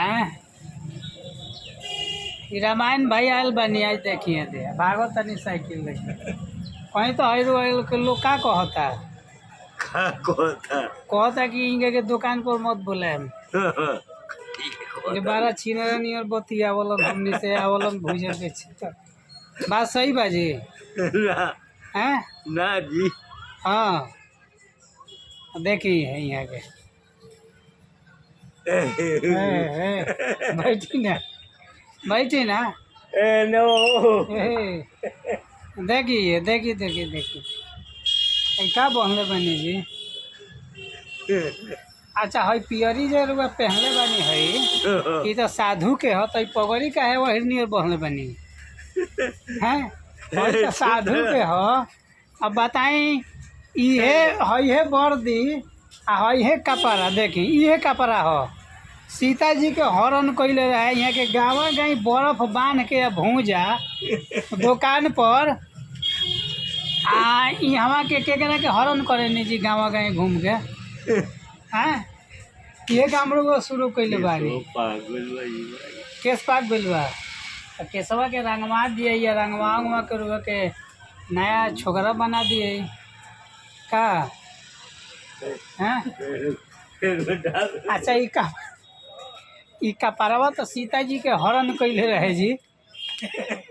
हैं रामायण भाई आयल बनी आज देखिए दे भागो तनी साइकिल लेके कहीं तो हर के लोग का कहता कि इनके के दुकान पर मत बुलाए बारह छीन और बतिया बोलन हमने से आवलन भूजे बेचे बात सही बाजी हैं ना जी। हाँ देखी है यहाँ के बैठी ना नो देखिए देखी देखी देखी क्या बहले बनी जी। अच्छा है पियरी जो रुआ पहले बनी है कि तो साधु के हो तो पगड़ी का है वही नियर बहले बनी हैं तो साधु के हो। अब बताई ये बर्दी आ ये कपड़ा देखी ये कपड़ा हो सीता जी के हरण कैले रहे यहाँ के गाँव गई बर्फ बांध के भूजा दुकान पर यहाँ के के हरण करे नहीं जी गाँव गई घूम के हैं ये काम लोग शुरू कैले बारी केस पाक बिलवा केसवा के रंगवा दिए या रंगवा उंगवा के रुआ के नया छोकरा बना दिए का हैं। अच्छा ई कपड़वा तो सीता जी के हरण कैले रहे जी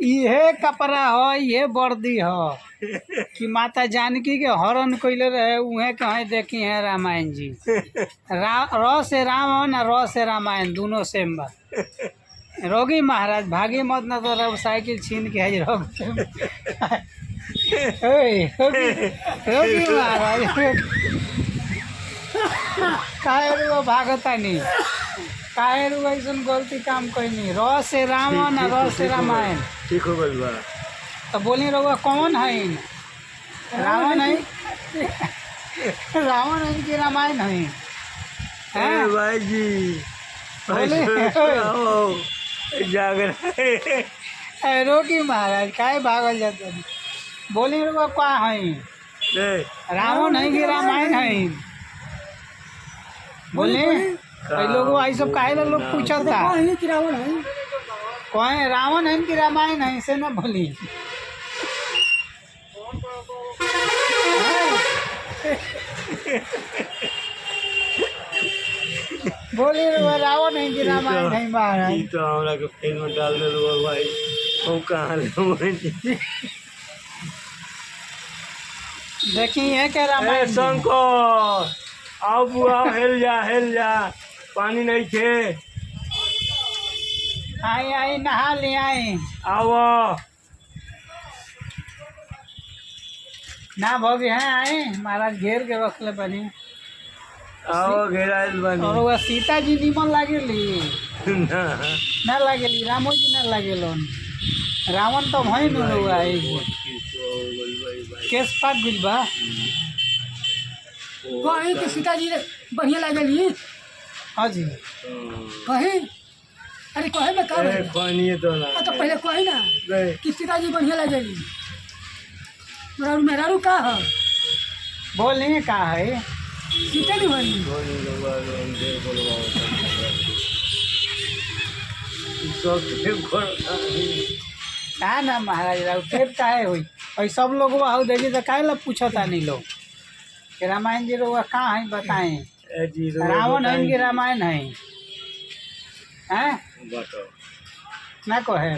ये कपड़ा हो ये वर्दी हो कि माता जानकी के हरण कैले रहे उहे कहीं देखी है रामायण जी र से रावण और र से रामायण दोनों सेम बा। रोगी महाराज भागी मत न तो साइकिल छीन के है रोगी महाराज काहे रुआ भागता नहीं काहे रुआ ऐसा गलती काम कोई नहीं र से रावण और र से रामायण ठीक हो गल बा तो बोली रहुआ कौन है रावण है रावण है कि रामायण है भाई जी जाग रहे रोगी महाराज काहे भागल जाते बोली रहुआ क्या है रावण है कि रामायण है बोले लोग आई सब काहे लोग पूछता कि रावण है कौन रावण है कि रामायण है से ना बोली बोली रावण है कि रामायण है महाराज तो हमरा के फेन में डाल दे भाई ओ कहां ले देखिए क्या रामायण शंकर आओ बुआ हेल जा पानी नहीं थे आई नहा ले आई आओ ना भोगी है आए महाराज घेर के रख ले बनी आओ घेराइल बनी और वह सीता जी निमन लागेली ना लागेली रामो जी ना लागेलन रावण तो भई न हुआ केस पाक बिल बा कहीं कि सीता जी बढ़िया लागेली हाँ जी कहीं अरे कहे में का पानी तो ना तो पहले कही ना कि सीता जी बढ़िया लगेली मेहरारू का है बोलिए का है सीता नहीं बनी का ना महाराज राव टेप काहे हुई और सब लोग वह देखिए तो काहे ला पूछता नहीं लोग कि रामायण जी लोग कहाँ है बताएं रावण है कि रामायण है हैं ना कहे